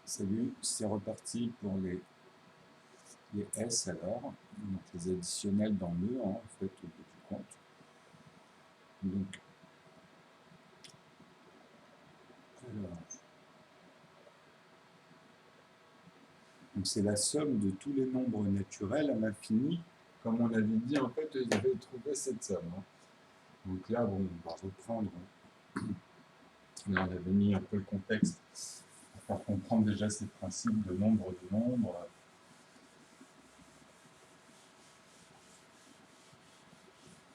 Salut, c'est reparti pour les S alors, donc les additionnels dans le, en fait, au bout du compte. Donc, c'est la somme de tous les nombres naturels à l'infini. Comme on avait dit, en fait, ils avaient trouvé cette somme. Donc là, bon, on va reprendre. Là, on avait mis un peu le contexte pour faire comprendre déjà ces principes de nombres,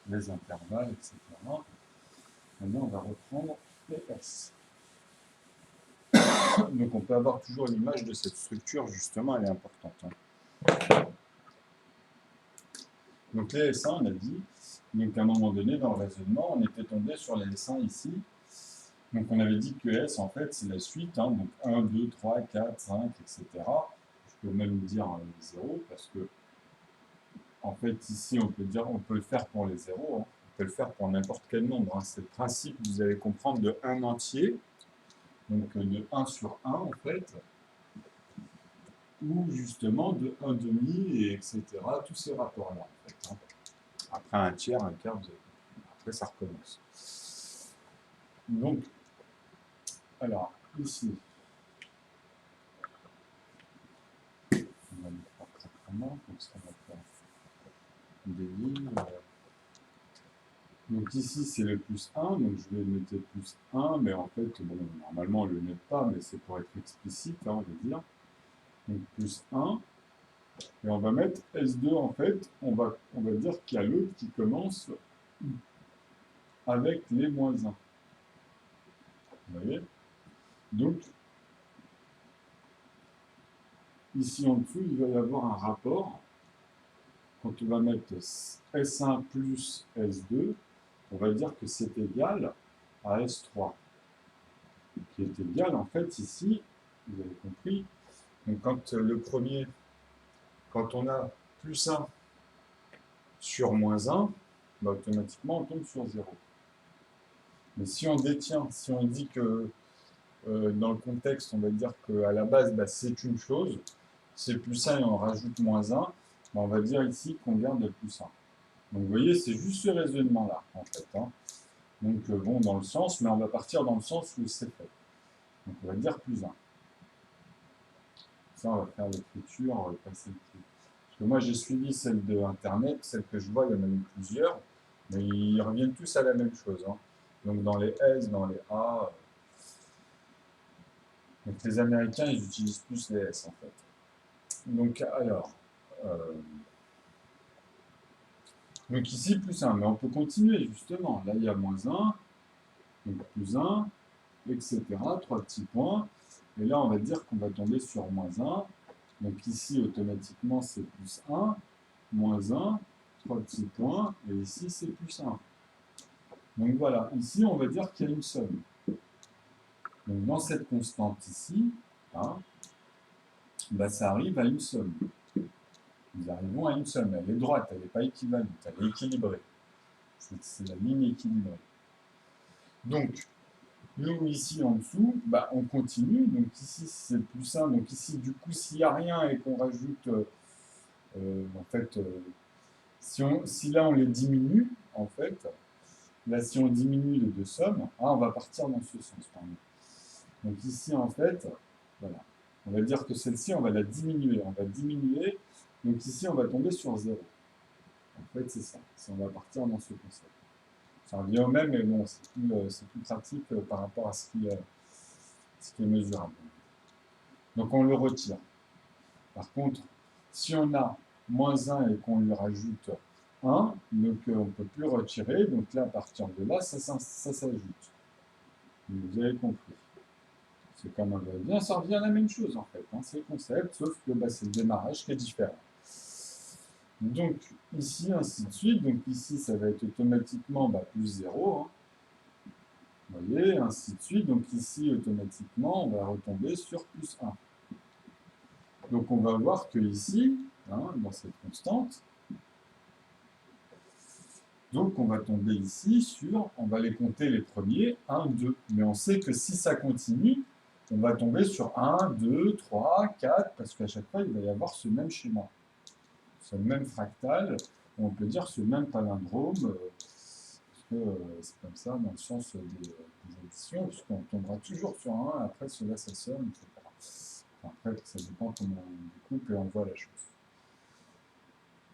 les intervalles, etc. Maintenant, on va reprendre les S. Donc on peut avoir toujours une image de cette structure, justement, elle est importante. Donc les S1, on a dit, donc à un moment donné, dans le raisonnement, on était tombé sur les S1 ici. Donc on avait dit que S, en fait, c'est la suite, donc 1, 2, 3, 4, 5, etc. Je peux même dire 0, parce que, en fait, ici, on peut le faire pour les zéros, on peut le faire pour n'importe quel nombre. C'est le principe, vous allez comprendre, de 1 entier, donc de 1 sur 1, en fait, ou justement de 1 demi, et etc. Tous ces rapports-là, en fait. Après un tiers, un quart, après ça recommence. Donc, alors, ici, on va le faire proprement, donc ça va faire des lignes. Donc ici, c'est le plus 1, donc je vais noter plus 1, mais en fait, bon, normalement, on ne le note pas, mais c'est pour être explicite, on va dire. Donc plus 1, et on va mettre S2, en fait, on va dire qu'il y a l'autre qui commence avec les moins 1. Vous voyez? Donc, ici en dessous, il va y avoir un rapport. Quand on va mettre S1 plus S2, on va dire que c'est égal à S3, qui est égal, en fait, ici, vous avez compris, donc quand le premier, quand on a plus 1 sur moins 1, bah, automatiquement, on tombe sur 0. Mais si on détient, si on dit que dans le contexte, on va dire qu'à la base, bah, c'est une chose, c'est plus 1 et on rajoute moins 1, bah, on va dire ici qu'on garde plus 1. Donc vous voyez, c'est juste ce raisonnement-là, en fait. Donc bon, dans le sens, mais on va partir dans le sens où c'est fait. Donc on va dire plus 1. Ça, on va faire l'écriture, pas celle qui... Parce que moi, j'ai suivi celle de Internet, celle que je vois, il y en a eu plusieurs, mais ils reviennent tous à la même chose. Donc dans les S, dans les A... Donc les Américains, ils utilisent plus les S, en fait. Donc alors... Donc ici, plus 1, mais on peut continuer, justement. Là, il y a moins 1, donc plus 1, etc. 3 petits points. Et là, on va dire qu'on va tomber sur moins 1. Donc ici, automatiquement, c'est plus 1, moins 1, 3 petits points, et ici, c'est plus 1. Donc voilà, ici, on va dire qu'il y a une somme. Donc dans cette constante ici, bah, ça arrive à une somme. Nous arrivons à une somme. Elle est droite, elle n'est pas équivalente, elle est équilibrée. C'est la ligne équilibrée. Donc, nous, ici, en dessous, bah, on continue. Donc ici, c'est plus 1. Donc ici, du coup, s'il n'y a rien et qu'on rajoute, en fait, si là, on les diminue, en fait, là, si on diminue les deux sommes, on va partir dans ce sens. Donc ici, en fait, voilà. On va dire que celle-ci, on va la diminuer. On va diminuer. Donc ici, on va tomber sur 0. En fait, c'est ça. On va partir dans ce concept. Ça revient au même, mais bon, c'est plus pratique par rapport à ce qui est mesurable. Donc on le retire. Par contre, si on a moins 1 et qu'on lui rajoute 1, donc on ne peut plus retirer. Donc là, à partir de là, ça s'ajoute. Vous avez compris. C'est comme un va-et-vient, ça revient à la même chose en fait. C'est le concept, sauf que c'est le démarrage qui est différent. Donc ici, ainsi de suite. Donc ici, ça va être automatiquement plus 0. Vous voyez, ainsi de suite. Donc ici, automatiquement, on va retomber sur plus 1. Donc on va voir que ici, dans cette constante, donc on va tomber ici sur, on va les compter les premiers, 1, 2. Mais on sait que si ça continue, on va tomber sur 1, 2, 3, 4, parce qu'à chaque fois, il va y avoir ce même schéma, ce même fractal, on peut dire ce même palindrome, parce que c'est comme ça dans le sens des additions, puisqu'on tombera toujours sur un, après cela ça somme, etc. Après, ça dépend comment on découpe et on voit la chose.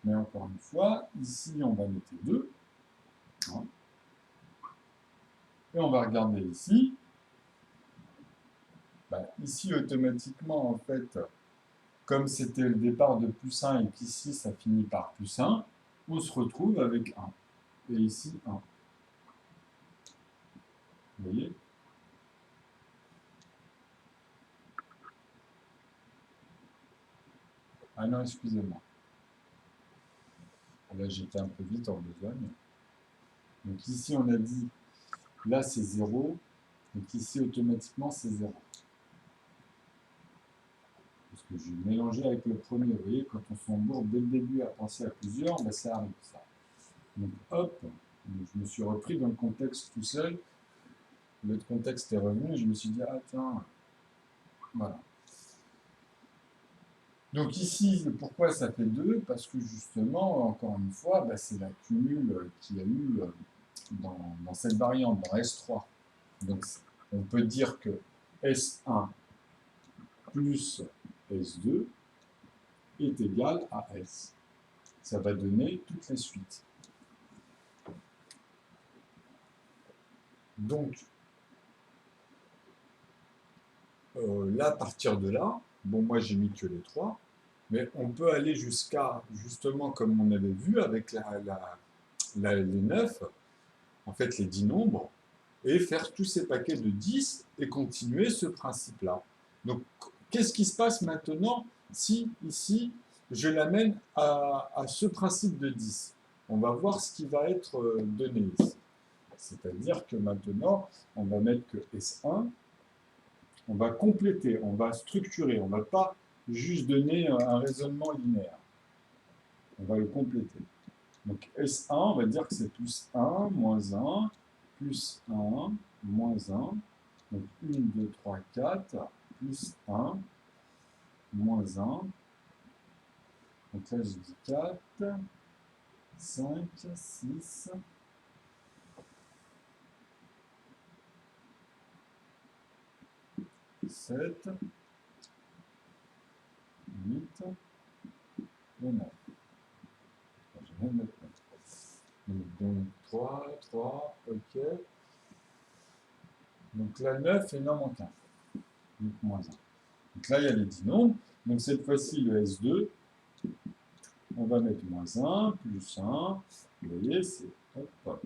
Mais encore une fois, ici, on va noter 2. Hein. Et on va regarder ici. Ben, ici, automatiquement, en fait, comme c'était le départ de plus 1 et qu'ici, ça finit par plus 1, on se retrouve avec 1. Et ici, 1. Vous voyez? Ah non, excusez-moi. Là, j'étais un peu vite en besogne. Donc ici, on a dit, là, c'est 0. Donc ici, automatiquement, c'est 0. Parce que je vais mélanger avec le premier. Vous voyez, quand on s'embourbe dès le début à penser à plusieurs, ben ça arrive, ça. Donc hop, je me suis repris dans le contexte tout seul. L'autre contexte est revenu et je me suis dit, ah tiens, voilà. Donc ici, pourquoi ça fait 2? Parce que justement, encore une fois, ben, c'est la cumule qu'il y a eu dans cette variante, dans S3. Donc on peut dire que S1 plus S2 est égal à S. Ça va donner toutes les suites. Donc, là, à partir de là, bon, moi j'ai mis que les 3, mais on peut aller jusqu'à, justement, comme on avait vu avec les 9, en fait les 10 nombres, et faire tous ces paquets de 10 et continuer ce principe-là. Donc, qu'est-ce qui se passe maintenant si, ici, je l'amène à ce principe de 10? On va voir ce qui va être donné ici. C'est-à-dire que maintenant, on va mettre que S1, on va compléter, on va structurer, on ne va pas juste donner un raisonnement linéaire. On va le compléter. Donc S1, on va dire que c'est plus 1, moins 1, plus 1, moins 1. Donc 1, 2, 3, 4, plus 1, moins 1. Donc là, je dis 4, 5, 6, 7, 8 et 9. Je viens de mettre 9. Donc 3, 3, ok. Donc là, 9 et il en manque 1. Donc moins 1. Donc là, il y a les 10 nombres. Donc cette fois-ci, le S2, on va mettre moins 1, plus 1. Vous voyez, c'est hop.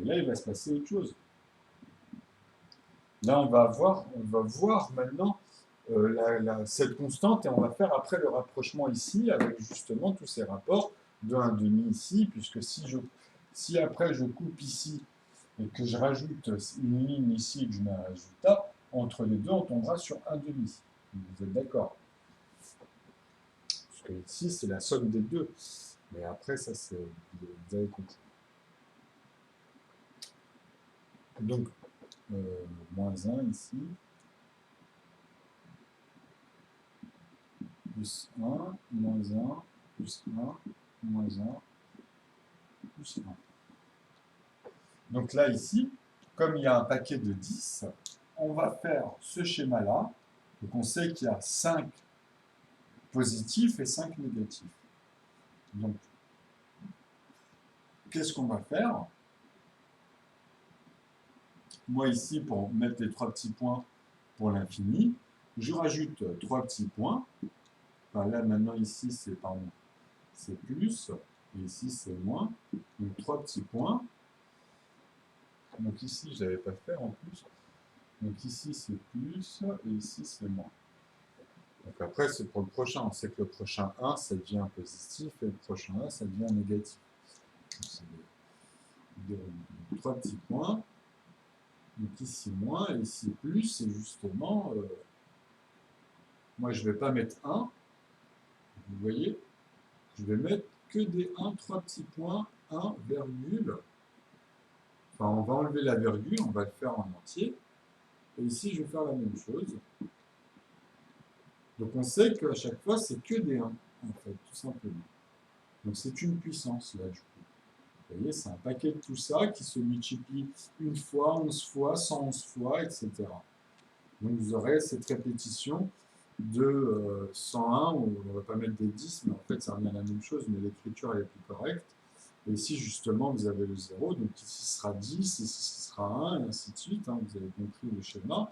Et là, il va se passer autre chose. Là, on va voir maintenant cette constante et on va faire après le rapprochement ici avec justement tous ces rapports de 1,5 ici, puisque si après je coupe ici et que je rajoute une ligne ici et que je mets un résultat, entre les deux, on tombera sur 1,5. Vous êtes d'accord? Parce que ici, c'est la somme des deux. Mais après, ça, c'est vous avez compris. Donc, moins 1 ici. Plus 1, moins 1, plus 1, moins 1, plus 1. Donc là, ici, comme il y a un paquet de 10, on va faire ce schéma-là. Donc on sait qu'il y a 5 positifs et 5 négatifs. Donc, qu'est-ce qu'on va faire? Moi, ici, pour mettre les 3 petits points pour l'infini, je rajoute 3 petits points. Enfin, là, maintenant, ici, c'est plus, et ici, c'est moins. Donc, 3 petits points. Donc ici, je n'avais pas fait en plus. Donc ici, c'est plus, et ici, c'est moins. Donc après, c'est pour le prochain. On sait que le prochain 1, ça devient positif, et le prochain 1, ça devient négatif. C'est 3 petits points. Donc ici, moins, et ici, plus, et justement, moi, je ne vais pas mettre 1. Vous voyez, je vais mettre que des 1, 3 petits points, 1, virgule. Enfin, on va enlever la virgule, on va le faire en entier. Et ici, je vais faire la même chose. Donc on sait qu'à chaque fois, c'est que des 1, en fait, tout simplement. Donc c'est une puissance, là, du coup. Vous voyez, c'est un paquet de tout ça qui se multiplie une fois, 11 fois, 111 fois, etc. Donc vous aurez cette répétition de 101, où on ne va pas mettre des 10, mais en fait ça revient à la même chose, mais l'écriture elle est plus correcte. Et ici justement vous avez le 0, donc ici ce sera 10, ici ce sera 1, et ainsi de suite, hein, vous avez compris le schéma.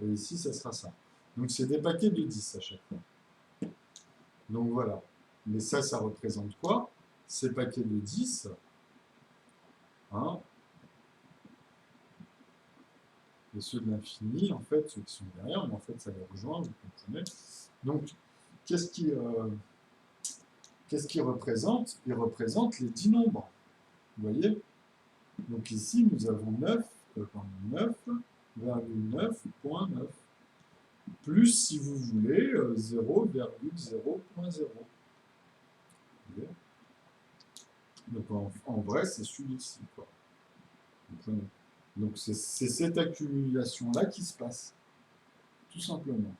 Et ici ça sera ça. Donc c'est des paquets de 10 à chaque fois. Donc voilà. Mais ça représente quoi? Ces paquets de 10, hein, et ceux de l'infini, en fait, ceux qui sont derrière, mais en fait, ça les rejoint, vous comprenez. Donc, qu'est-ce qui représente? Il représente les 10 nombres, vous voyez. Donc ici, nous avons 9,9.9, plus, si vous voulez, 0,0.0. Donc en vrai, c'est celui-ci, quoi. Vous comprenez. Donc c'est cette accumulation-là qui se passe, tout simplement.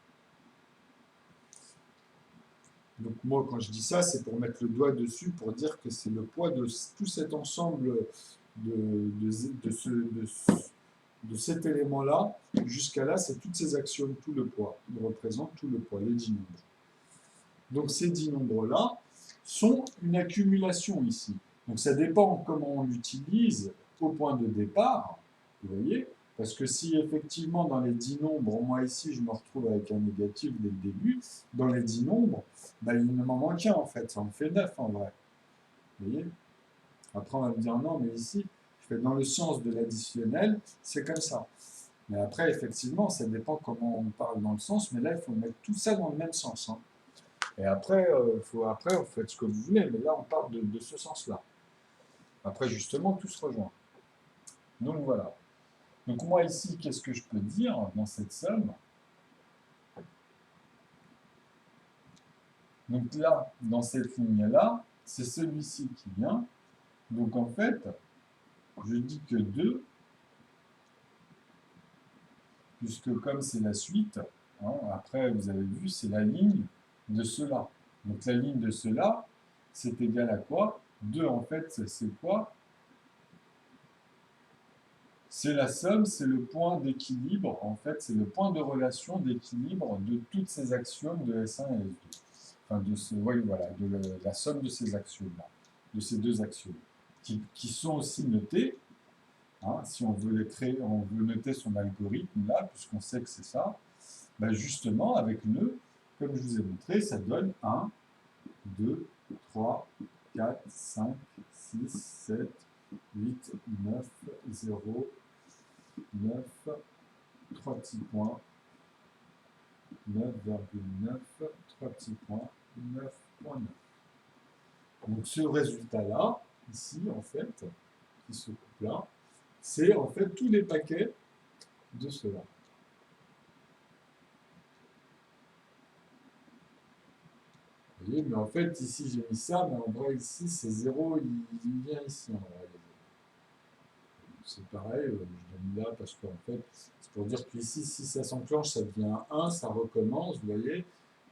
Donc moi, quand je dis ça, c'est pour mettre le doigt dessus, pour dire que c'est le poids de tout cet ensemble de cet élément-là, jusqu'à là, c'est toutes ces actions, tout le poids. Il représente tout le poids, les 10 nombres. Donc ces 10 nombres-là sont une accumulation ici. Donc ça dépend comment on l'utilise au point de départ, vous voyez, parce que si effectivement dans les 10 nombres, moi ici je me retrouve avec un négatif dès le début, dans les 10 nombres, bah, il ne m'en manque qu'un en fait, ça en fait 9 en vrai. Vous voyez. Après on va me dire non, mais ici, je fais dans le sens de l'additionnel, c'est comme ça. Mais après, effectivement, ça dépend comment on parle dans le sens, mais là, il faut mettre tout ça dans le même sens. Hein. Et après, vous faites ce que vous voulez, mais là, on parle de ce sens-là. Après, justement, tout se rejoint. Donc, voilà. Donc, moi, ici, qu'est-ce que je peux dire dans cette somme? Donc, là, dans cette ligne-là, c'est celui-ci qui vient. Donc, en fait, je dis que 2, puisque comme c'est la suite, hein, après, vous avez vu, c'est la ligne de cela. Donc, la ligne de cela, c'est égal à quoi? 2, en fait, c'est quoi? C'est la somme, c'est le point d'équilibre, en fait, c'est le point de relation d'équilibre de toutes ces axiomes de S1 et S2. Enfin, oui, voilà, de la somme de ces axiomes-là, de ces deux axiomes, qui sont aussi notés. Hein, si on veut les créer, on veut noter son algorithme là, puisqu'on sait que c'est ça, ben justement, avec nœud, comme je vous ai montré, ça donne 1, 2, 3, 4, 5, 6, 7, 8, 9, 0, 9, 3 petits points, 9,9, 3 petits points, 9,9. Donc ce résultat-là, ici, en fait, qui se coupe là, c'est en fait tous les paquets de cela. Vous voyez, mais en fait, ici, j'ai mis ça, mais en vrai, ici, c'est 0, il vient ici, en vrai. C'est pareil, je l'ai mis là parce qu'en fait, c'est pour dire qu'ici, si ça s'enclenche, ça devient 1, ça recommence, vous voyez.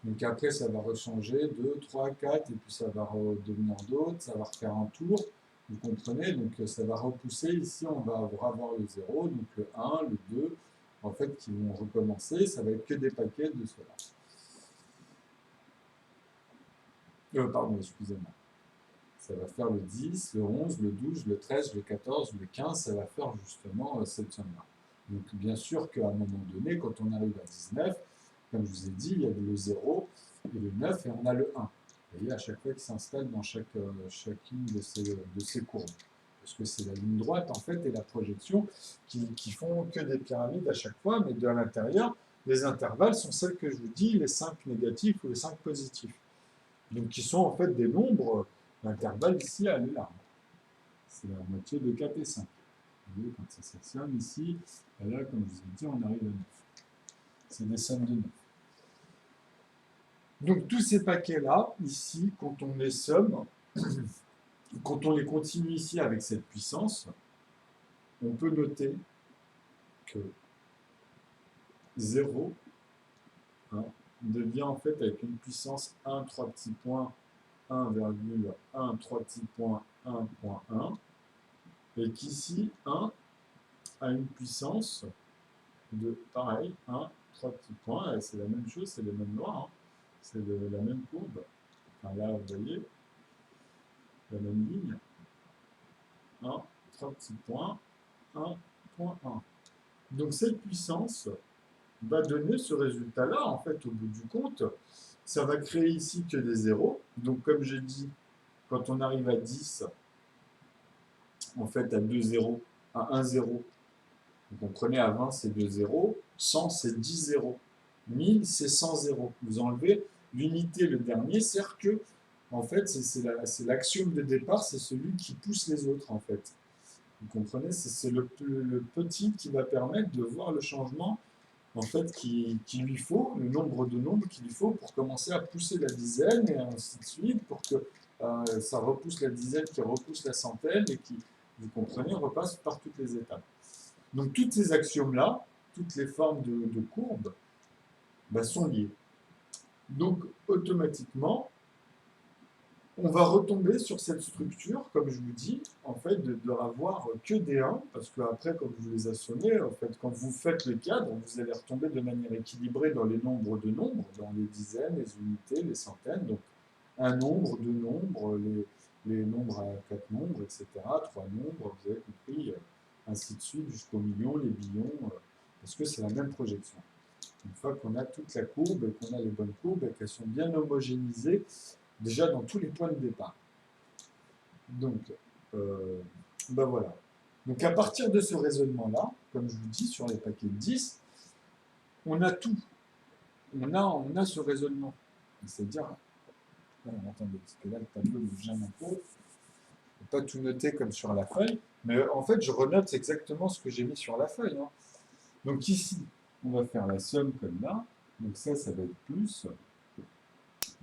Donc après, ça va rechanger, 2, 3, 4, et puis ça va redevenir d'autres, ça va refaire un tour, vous comprenez. Donc ça va repousser, ici, on va avoir le 0, donc le 1, le 2, en fait, qui vont recommencer, ça va être que des paquets de cela. Pardon, excusez-moi. Ça va faire le 10, le 11, le 12, le 13, le 14, le 15, ça va faire justement cette somme-là. Donc bien sûr qu'à un moment donné, quand on arrive à 19, comme je vous ai dit, il y a le 0 et le 9 et on a le 1. Vous voyez, à chaque fois qu'il s'installe dans chacune de ces courbes. Parce que c'est la ligne droite, en fait, et la projection qui font que des pyramides à chaque fois, mais de l'intérieur, les intervalles sont celles que je vous dis, les 5 négatifs ou les 5 positifs. Donc qui sont en fait des nombres, l'intervalle ici, elle est là. C'est la moitié de 4 et 5. Vous voyez, quand ça s'assomme ici, et là, comme je vous ai dit, on arrive à 9. C'est des sommes de 9. Donc tous ces paquets-là, ici, quand on les somme, quand on les continue ici avec cette puissance, on peut noter que 0, hein, devient en fait avec une puissance 1, 3 petits points, 1,1, 3 petits points, 1,1, et qu'ici, 1 a une puissance de, pareil, 1, 3 petits points, et c'est la même chose, c'est les mêmes lois, hein, c'est la même courbe. Enfin là, vous voyez, la même ligne, 1, 3 petits points, 1,1. Donc cette puissance va donner ce résultat-là, en fait, au bout du compte. Ça va créer ici que des zéros. Donc comme j'ai dit, quand on arrive à 10, en fait, à 2 zéros, à 1 zéro, vous comprenez, à 20, c'est 2 zéros, 100, c'est 10 zéros, 1000, c'est 100 zéros. Vous enlevez l'unité, le dernier, sert que, en fait, c'est l'axiome de départ, c'est celui qui pousse les autres, en fait. Vous comprenez, c'est le petit qui va permettre de voir le changement en fait, qui lui faut, le nombre de nombres qu'il lui faut pour commencer à pousser la dizaine et ainsi de suite, pour que ça repousse la dizaine, qui repousse la centaine et qui, vous comprenez, repasse par toutes les étapes. Donc, toutes ces axiomes-là, toutes les formes de courbes, bah, sont liées. Donc, automatiquement, on va retomber sur cette structure, comme je vous dis, en fait, de avoir que des 1, parce qu'après, quand vous les assommez, en fait, quand vous faites le cadre, vous allez retomber de manière équilibrée dans les nombres de nombres, dans les dizaines, les unités, les centaines, donc un nombre, deux nombres, les nombres à 4 nombres, etc., 3 nombres, vous avez compris, ainsi de suite, jusqu'au million, les billions, parce que c'est la même projection. Une fois qu'on a toute la courbe et qu'on a les bonnes courbes et qu'elles sont bien homogénéisées, déjà dans tous les points de départ. Donc, ben voilà. Donc à partir de ce raisonnement-là, comme je vous dis, sur les paquets de 10, on a tout. On a ce raisonnement. C'est-à-dire, attendez, parce que là, le tableau me gêne un peu. Je ne peux pas tout noter comme sur la feuille, mais en fait, je renote exactement ce que j'ai mis sur la feuille. Hein. Donc ici, on va faire la somme comme là. Donc ça va être plus.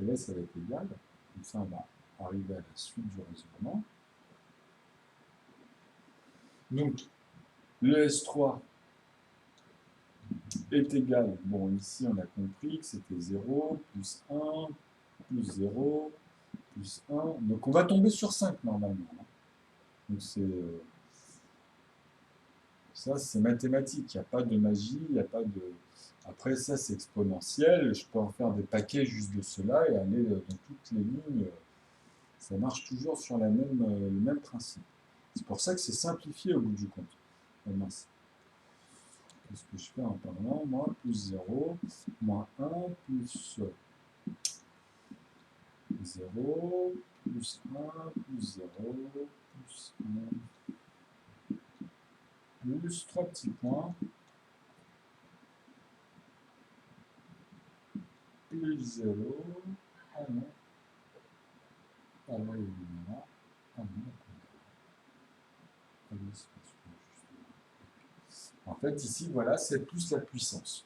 Et là, ça va être égal. Donc ça, on va arriver à la suite du raisonnement. Donc, le S3 est égal, bon, ici, on a compris que c'était 0, plus 1, plus 0, plus 1. Donc, on va tomber sur 5, normalement. Donc, ça, c'est mathématique. Il n'y a pas de magie, il n'y a pas de... Après, ça, c'est exponentiel. Je peux en faire des paquets juste de cela et aller dans toutes les lignes. Ça marche toujours sur le même principe. C'est pour ça que c'est simplifié au bout du compte. Oh, mince. Qu'est-ce que je fais en parlant? Moi, plus 0, moins 1, plus 0, plus 1, plus 0, plus 1, plus 3 petits points, plus 0, ah non, ah là, il y a là, ah non, en fait, ici, voilà, c'est plus la puissance.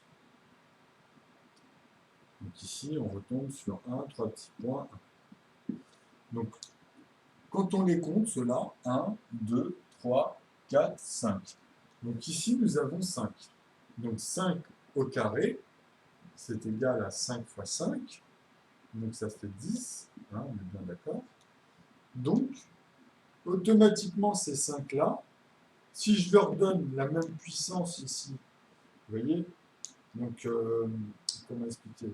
Donc ici, on retombe sur 1, 3 petits points. 1. Donc, quand on les compte, ceux-là, 1, 2, 3, 4, 5. Donc ici, nous avons 5. Donc 5 au carré, c'est égal à 5 fois 5. Donc ça fait 10. Hein, on est bien d'accord. Donc, automatiquement, ces 5-là, si je leur donne la même puissance ici, vous voyez, donc, comment expliquer?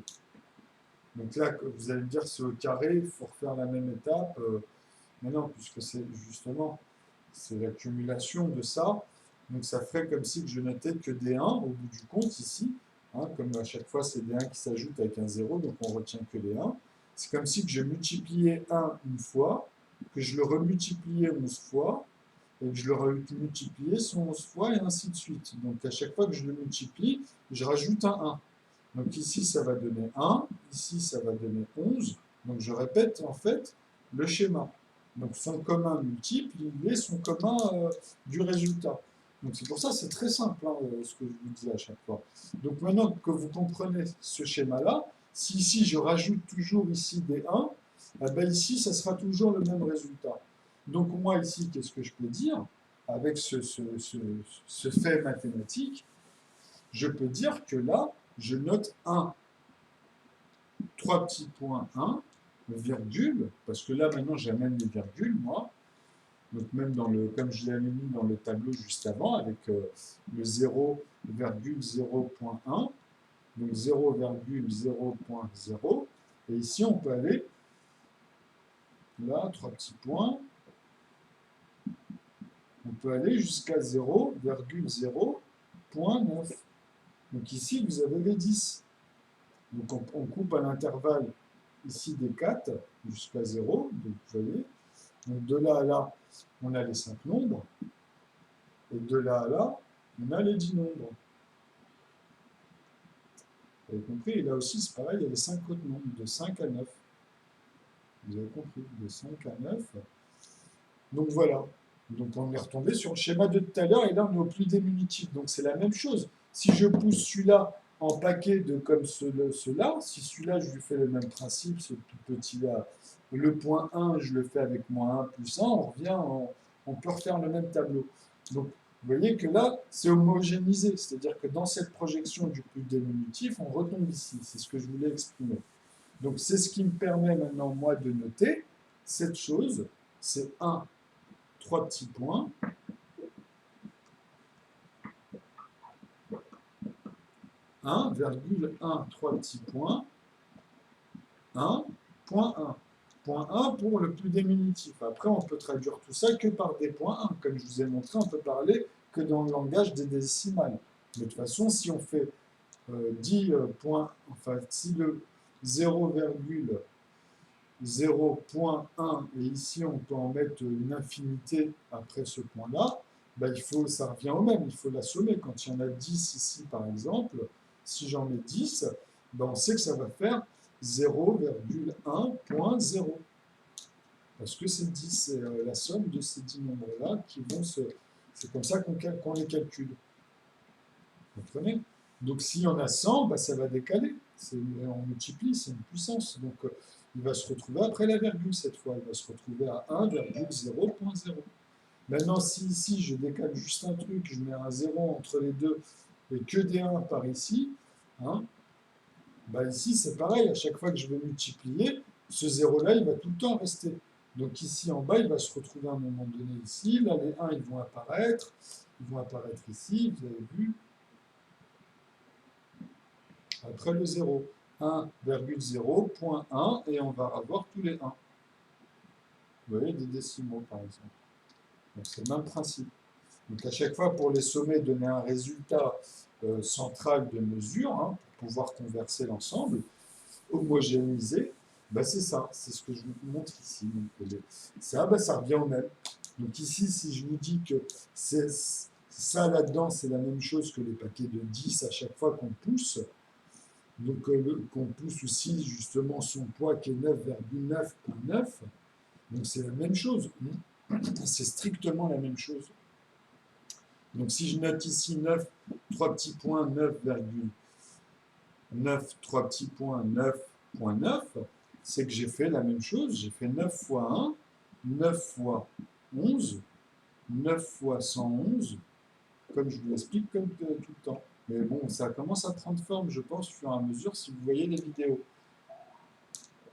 Donc là, vous allez me dire, c'est au carré, il faut refaire la même étape. Mais non, puisque c'est justement, c'est l'accumulation de ça. Donc ça ferait comme si je notais que des 1 au bout du compte ici. Hein, comme à chaque fois, c'est des 1 qui s'ajoutent avec un 0, donc on retient que les 1. C'est comme si que je multipliais 1 une fois, que je le remultipliais 11 fois, et que je le remultipliais 111 fois, et ainsi de suite. Donc à chaque fois que je le multiplie, je rajoute un 1. Donc ici, ça va donner 1, ici, ça va donner 11. Donc je répète en fait le schéma. Donc son commun multiple, il est son commun du résultat. Donc c'est pour ça, c'est très simple hein, ce que je vous dis à chaque fois. Donc maintenant que vous comprenez ce schéma-là, si ici je rajoute toujours ici des 1, eh ben ici ça sera toujours le même résultat. Donc moi ici, qu'est-ce que je peux dire avec ce fait mathématique? je peux dire que là, je note 1, 3 petits points, 1, virgule, parce que là, maintenant, j'amène les virgules, moi. Donc même dans le, comme je l'avais mis dans le tableau juste avant, avec le 0,0.1, donc 0,0.0. Et ici, on peut aller, là, 3 petits points, on peut aller jusqu'à 0,0.9. Donc ici, vous avez les 10. Donc on coupe à l'intervalle ici des 4 jusqu'à 0. Donc vous voyez, donc de là à là, on a les 5 nombres. Et de là à là, on a les 10 nombres. Vous avez compris? Et là aussi, c'est pareil, il y a les 5 autres nombres, de 5 à 9. Vous avez compris? De 5 à 9. Donc voilà. Donc on est retombé sur le schéma de tout à l'heure, et là on est au plus diminutif. Donc c'est la même chose. Si je pousse celui-là en paquet de comme cela, si celui-là je lui fais le même principe, ce tout petit-là, le point 1, je le fais avec moins 1 plus 1, on revient, on peut refaire le même tableau. Donc vous voyez que là, c'est homogénéisé, c'est-à-dire que dans cette projection du plus diminutif, on retombe ici. C'est ce que je voulais exprimer. Donc c'est ce qui me permet maintenant, moi, de noter cette chose, c'est 1, 3 petits points, 1,1, 3 petits points, 1, point 1. Point 1 pour le plus diminutif. Après, on peut traduire tout ça que par des points 1. Comme je vous ai montré, on peut parler que dans le langage des décimales. De toute façon, si on fait 10 points, enfin, si le 0,0.1, et ici on peut en mettre une infinité après ce point-là, ben ça revient au même, il faut l'assommer. Quand il y en a 10 ici, par exemple, si j'en mets 10, ben on sait que ça va faire 0,1.0. Parce que c'est 10, c'est la somme de ces 10 nombres-là qui vont se... C'est comme ça qu'on les calcule. Vous comprenez? Donc s'il y en a 100, ben, ça va décaler. On multiplie, c'est une puissance. Donc il va se retrouver après la virgule cette fois. Il va se retrouver à 1,0.0. Maintenant, si ici je décale juste un truc, je mets un 0 entre les deux et que des 1 par ici, hein, bah ici c'est pareil, à chaque fois que je vais multiplier, ce 0-là, il va tout le temps rester. Donc ici en bas, il va se retrouver à un moment donné ici. Là, les 1, ils vont apparaître ici, vous avez vu. Après le 0, 1,0.1, et on va avoir tous les 1. Vous voyez, des décimaux par exemple. Donc c'est le même principe. Donc à chaque fois, pour les sommets, donner un résultat central de mesure, hein, pour pouvoir converser l'ensemble, homogénéiser, ben c'est ça, c'est ce que je vous montre ici. Donc, ça, ben ça revient au même. Donc ici, si je vous dis que ça là-dedans, c'est la même chose que les paquets de 10 à chaque fois qu'on pousse, donc qu'on pousse aussi justement son poids qui est 9,9.9, donc c'est la même chose. C'est strictement la même chose. Donc si je note ici 9, 3 petits points, 9,9, 3 petits points, 9,9, c'est que j'ai fait la même chose. J'ai fait 9 fois 1, 9 fois 11, 9 fois 111, comme je vous l'explique comme tout le temps. Mais bon, ça commence à prendre forme, je pense, au fur et à mesure, si vous voyez les vidéos.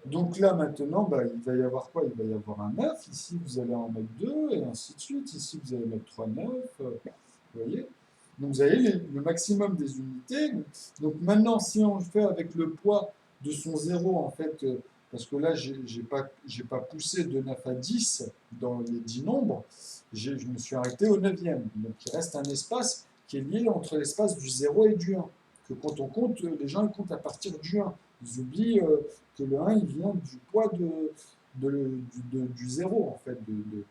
Donc là, maintenant, bah, il va y avoir quoi? Il va y avoir un 9. Ici, vous allez en mettre 2, et ainsi de suite. Ici, vous allez mettre 3 9. Vous voyez? Donc, vous avez le maximum des unités. Donc, maintenant, si on le fait avec le poids de son 0, en fait, parce que là, je n'ai pas poussé de 9 à 10 dans les 10 nombres, je me suis arrêté au 9e. Donc, il reste un espace qui est lié entre l'espace du 0 et du 1. Que quand on compte, les gens ils comptent à partir du 1. Ils oublient que le 1, il vient du poids du 0, en fait, de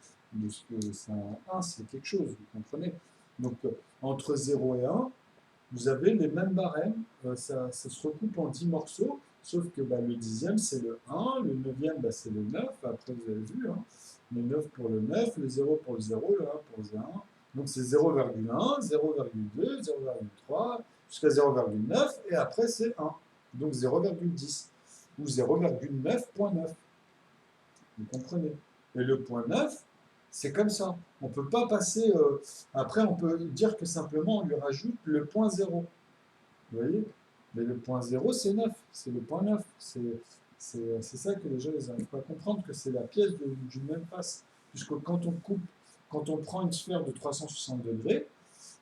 ce que c'est un 1, c'est quelque chose, vous comprenez? Donc, entre 0 et 1, vous avez les mêmes barèmes, ça se recoupe en 10 morceaux, sauf que bah, le 10e, c'est le 1, le 9e, bah, c'est le 9, après vous avez vu, hein, le 9 pour le 9, le 0 pour le 0, le 1 pour le 1, donc c'est 0,1, 0,2, 0,3, jusqu'à 0,9, et après c'est 1, donc 0,10, ou 0,9.9, vous comprenez? Et le point 9, c'est comme ça. On ne peut pas passer... après, on peut dire que simplement, on lui rajoute le point 0. Vous voyez? Mais le point 0, c'est 9. C'est le point 9. C'est ça que les gens n'arrivent pas à comprendre, que c'est la pièce d'une même face. Puisque quand on prend une sphère de 360 degrés,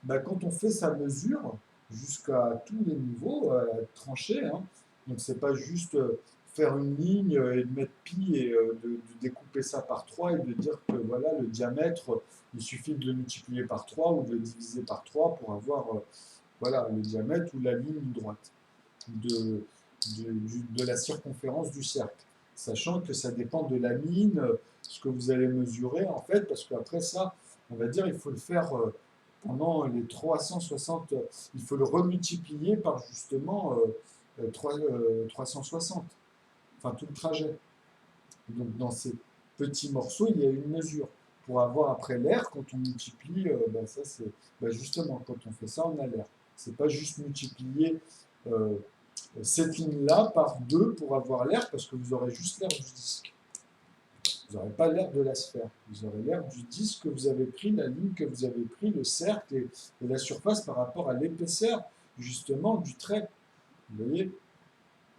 bah, quand on fait sa mesure jusqu'à tous les niveaux, tranchés, hein, donc c'est pas juste faire une ligne et de mettre pi et de découper ça par 3 et de dire que voilà, le diamètre, il suffit de le multiplier par 3 ou de le diviser par 3 pour avoir voilà, le diamètre ou la ligne droite de, de la circonférence du cercle. Sachant que ça dépend de la mine, ce que vous allez mesurer en fait, parce qu'après ça, on va dire, il faut le faire pendant les 360, il faut le remultiplier par justement 360, enfin tout le trajet. Donc dans ces petits morceaux, il y a une mesure. Pour avoir après l'air, quand on multiplie, ça c'est justement quand on fait ça, on a l'air. C'est pas juste multiplier euh, cette ligne-là par 2 pour avoir l'air, parce que vous aurez juste l'air du disque. Vous n'aurez pas l'air de la sphère. Vous aurez l'air du disque que vous avez pris, la ligne que vous avez pris, le cercle et la surface par rapport à l'épaisseur, justement, du trait. Vous voyez?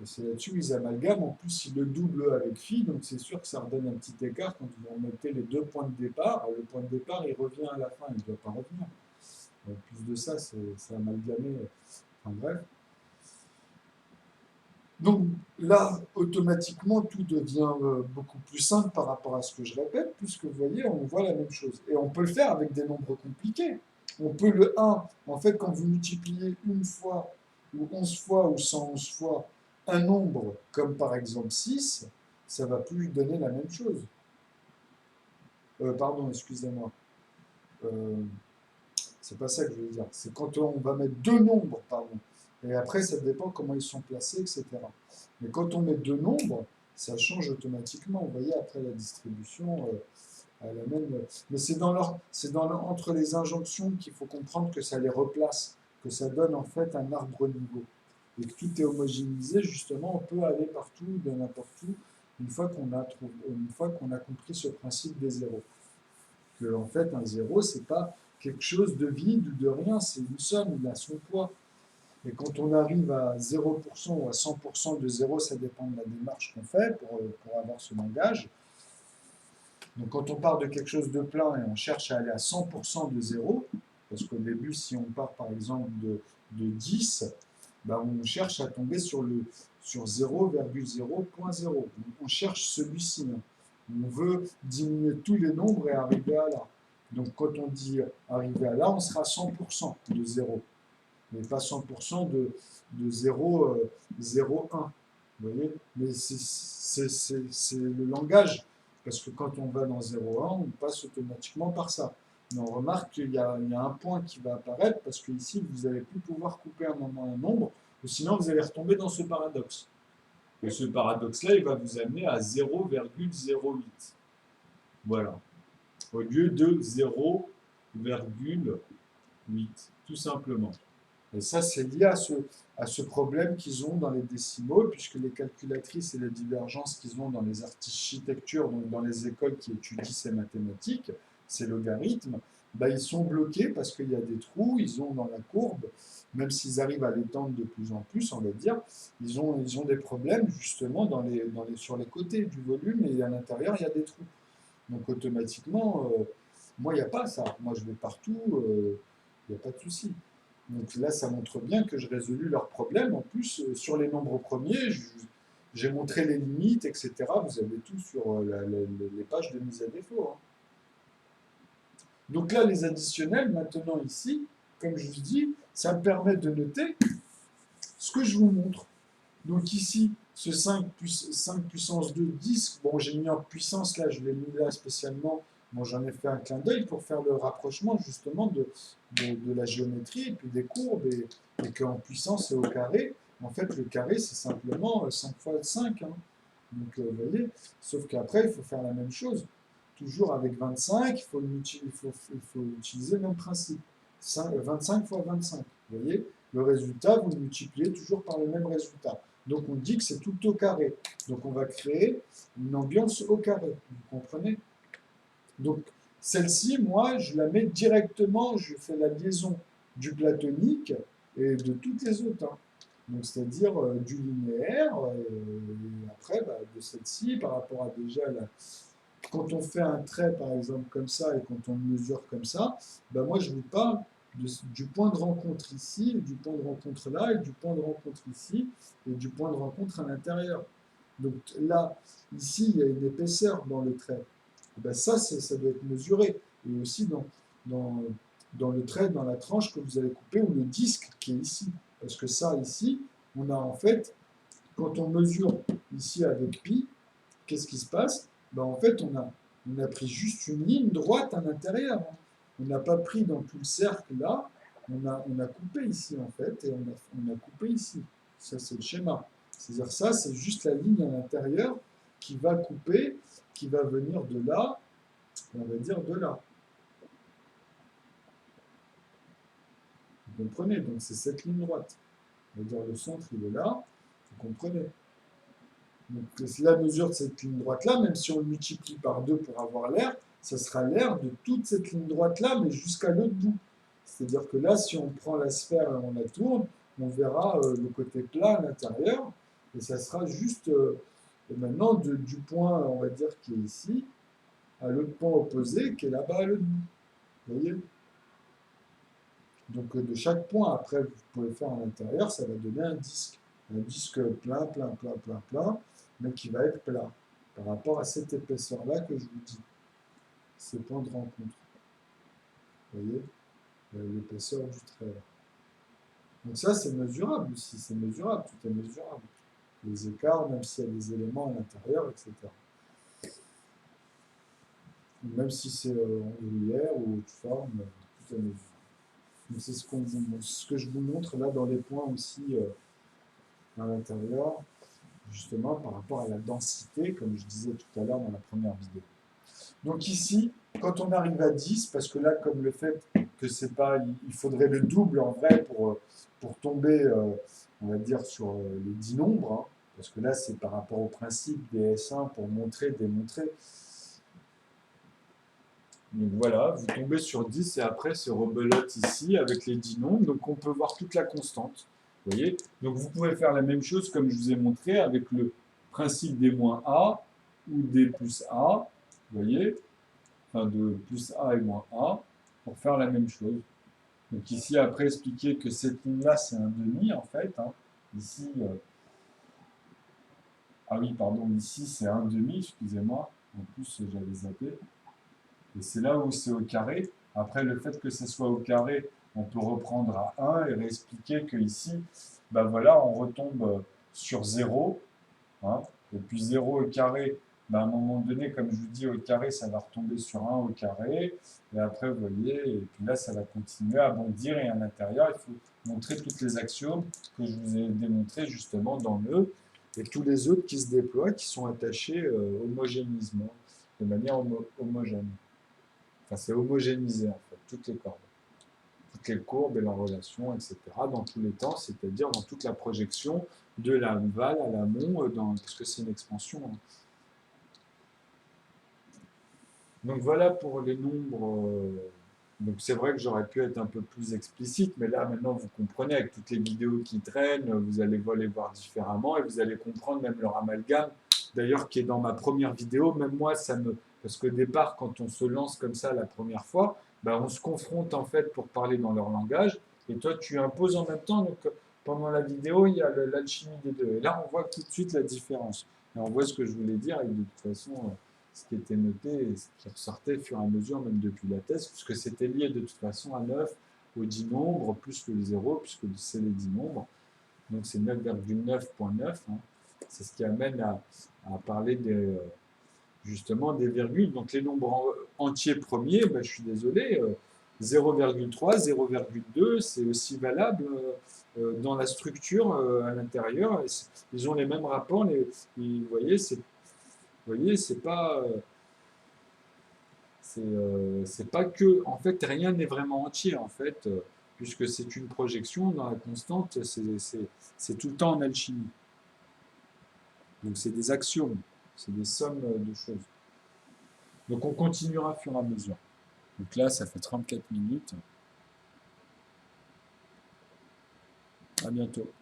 Et c'est là-dessus qu'ils amalgament. En plus, ils le doublent avec phi, donc c'est sûr que ça redonne un petit écart quand vous remettez les deux points de départ. Le point de départ, il revient à la fin, il ne doit pas revenir. En plus de ça, c'est amalgamé. Enfin bref. Donc là, automatiquement, tout devient beaucoup plus simple par rapport à ce que je répète, puisque vous voyez, on voit la même chose. Et on peut le faire avec des nombres compliqués. On peut le 1, en fait, quand vous multipliez une fois, ou 11 fois, ou 111 fois un nombre, comme par exemple 6, ça ne va plus donner la même chose. Pardon, excusez-moi. Euh, c'est pas ça que je veux dire. C'est quand on va mettre deux nombres, pardon. Et après, ça dépend comment ils sont placés, etc. Mais quand on met deux nombres, ça change automatiquement. Vous voyez, après la distribution, à la même. Mais entre les injonctions qu'il faut comprendre que ça les replace, que ça donne en fait un arbre niveau. Et que tout est homogénéisé, justement, on peut aller partout, de n'importe où, une fois qu'on a compris ce principe des zéros. Que en fait, un zéro, c'est pas quelque chose de vide ou de rien, c'est une somme, il a son poids. Et quand on arrive à 0% ou à 100% de zéro, ça dépend de la démarche qu'on fait pour avoir ce langage. Donc quand on part de quelque chose de plein et on cherche à aller à 100% de zéro, parce qu'au début, si on part par exemple de 10, ben on cherche à tomber sur 0,0.0. On cherche celui-ci. On veut diminuer tous les nombres et arriver à là. Donc quand on dit arriver à là, on sera à 100% de 0, mais pas 100% de 0,01. Vous voyez? Mais c'est le langage, parce que quand on va dans 0,1, on passe automatiquement par ça. Mais on remarque qu'il y a un point qui va apparaître, parce que ici, vous n'allez plus pouvoir couper un moment un nombre, ou sinon vous allez retomber dans ce paradoxe. Et ce paradoxe-là, il va vous amener à 0,08. Voilà. Au lieu de 0,8, tout simplement. Et ça, c'est lié à ce problème qu'ils ont dans les décimaux, puisque les calculatrices et les divergences qu'ils ont dans les architectures, donc dans les écoles qui étudient ces mathématiques, ces logarithmes, bah, ils sont bloqués parce qu'il y a des trous, ils ont dans la courbe, même s'ils arrivent à l'étendre de plus en plus, on va dire, ils ont des problèmes justement sur les côtés du volume, et à l'intérieur, il y a des trous. Donc automatiquement, moi, il n'y a pas ça. Moi, je vais partout, il n'y a pas de souci. Donc là, ça montre bien que je résolu leurs problèmes. En plus, sur les nombres premiers, j'ai montré les limites, etc. Vous avez tout sur les pages de mise à défaut. Hein. Donc là, les additionnels, maintenant ici, comme je vous dis, ça me permet de noter ce que je vous montre. Donc ici, ce 5 puissance 2, 10, bon, j'ai mis en puissance là, je l'ai mis là spécialement. Bon, j'en ai fait un clin d'œil pour faire le rapprochement justement de la géométrie et puis des courbes et qu'en puissance et au carré, en fait, le carré, c'est simplement 5 fois 5. Hein. Donc, vous voyez, sauf qu'après, il faut faire la même chose. Toujours avec 25, il faut utiliser le même principe. 25 fois 25. Vous voyez, le résultat, vous le multipliez toujours par le même résultat. Donc, on dit que c'est tout au carré. Donc, on va créer une ambiance au carré. Vous comprenez? Donc, celle-ci, moi, je la mets directement, je fais la liaison du platonique et de toutes les autres, hein. Donc, c'est-à-dire du linéaire, et après, bah, de celle-ci, par rapport à déjà quand on fait un trait, par exemple, comme ça, et quand on le mesure comme ça, ben moi, je vous parle du point de rencontre ici, et du point de rencontre là, et du point de rencontre ici, et du point de rencontre à l'intérieur. Donc là, ici, il y a une épaisseur dans le trait. Et ben ça doit être mesuré. Et aussi dans, dans le trait, dans la tranche que vous allez couper, ou le disque qui est ici. Parce que ça, ici, on a en fait, quand on mesure ici avec pi, qu'est-ce qui se passe? Ben, en fait, on a pris juste une ligne droite à l'intérieur, hein. On n'a pas pris dans tout le cercle là, on a coupé ici en fait, et on a coupé ici. Ça, c'est le schéma. C'est-à-dire ça, c'est juste la ligne à l'intérieur qui va couper, qui va venir de là, on va dire de là. Vous comprenez? Donc c'est cette ligne droite. On va dire le centre, il est là. Vous comprenez? Donc la mesure de cette ligne droite-là, même si on le multiplie par 2 pour avoir l'air, ça sera l'air de toute cette ligne droite-là, mais jusqu'à l'autre bout. C'est-à-dire que là, si on prend la sphère et on la tourne, on verra le côté plat à l'intérieur, et ça sera juste maintenant du point, on va dire, qui est ici, à l'autre point opposé, qui est là-bas à l'autre bout. Vous voyez? Donc de chaque point, après, vous pouvez faire à l'intérieur, ça va donner un disque. Un disque plein, plein, plein, plein, plein, mais qui va être plat par rapport à cette épaisseur-là que je vous dis. Ces points de rencontre. Vous voyez? L'épaisseur du trait. Donc ça, c'est mesurable aussi. C'est mesurable, tout est mesurable. Les écarts, même s'il y a des éléments à l'intérieur, etc. Même si c'est en gruyère ou haute forme, tout est mesurable. Donc c'est ce que je vous montre là dans les points aussi à l'intérieur, justement par rapport à la densité, comme je disais tout à l'heure dans la première vidéo. Donc ici, quand on arrive à 10, parce que là, comme le fait que c'est pas, il faudrait le double en vrai pour tomber, on va dire, sur les 10 nombres, hein, parce que là, c'est par rapport au principe des S1 pour montrer, démontrer. Donc voilà, vous tombez sur 10 et après c'est rebelote ici avec les 10 nombres, donc on peut voir toute la constante. Vous voyez? Donc vous pouvez faire la même chose comme je vous ai montré avec le principe des moins A ou des plus A, vous voyez? Enfin de plus A et moins A, pour faire la même chose. Donc ici après expliquer que cette ligne-là c'est un demi en fait, hein. Ici, ah oui pardon, ici c'est un demi, excusez-moi, en plus j'avais zappé. Et c'est là où c'est au carré. Après, le fait que ce soit au carré, on peut reprendre à 1 et réexpliquer qu'ici, ben voilà, on retombe sur 0. Hein, et puis 0 au carré, ben à un moment donné, comme je vous dis, au carré, ça va retomber sur 1 au carré. Et après, vous voyez, et puis là, ça va continuer à bondir. Et à l'intérieur, il faut montrer toutes les axiomes que je vous ai démontrés justement dans le et tous les autres qui se déploient, qui sont attachés homogénéisement, de manière homogène. Enfin, c'est homogénéisé en fait, toutes les cordes, toutes les courbes et leurs relations, etc. dans tous les temps, c'est-à-dire dans toute la projection de l'aval à l'amont, parce que c'est une expansion. Hein. Donc voilà pour les nombres. Donc c'est vrai que j'aurais pu être un peu plus explicite, mais là maintenant vous comprenez avec toutes les vidéos qui traînent, vous allez les voir différemment et vous allez comprendre même leur amalgame. D'ailleurs, qui est dans ma première vidéo, même moi, ça me. Parce qu'au départ, quand on se lance comme ça la première fois, ben, on se confronte en fait pour parler dans leur langage, et toi tu imposes en même temps. Donc pendant la vidéo, il y a l'alchimie des deux. Et là, on voit tout de suite la différence. Et on voit ce que je voulais dire, et de toute façon, ce qui était noté et ce qui ressortait au fur et à mesure, même depuis la thèse, puisque c'était lié de toute façon à 9, aux 10 nombres, plus le 0, puisque c'est les 10 nombres. Donc c'est 9,9.9. Hein. C'est ce qui amène à parler justement des virgules. Donc les nombres entiers premiers, ben, je suis désolé, 0,3, 0,2, c'est aussi valable dans la structure à l'intérieur. Ils ont les mêmes rapports. Vous voyez, c'est pas. C'est pas que, en fait, rien n'est vraiment entier, en fait, puisque c'est une projection dans la constante, c'est tout le temps en alchimie. Donc c'est des axiomes, c'est des sommes de choses. Donc on continuera au fur et à mesure. Donc là, ça fait 34 minutes. À bientôt.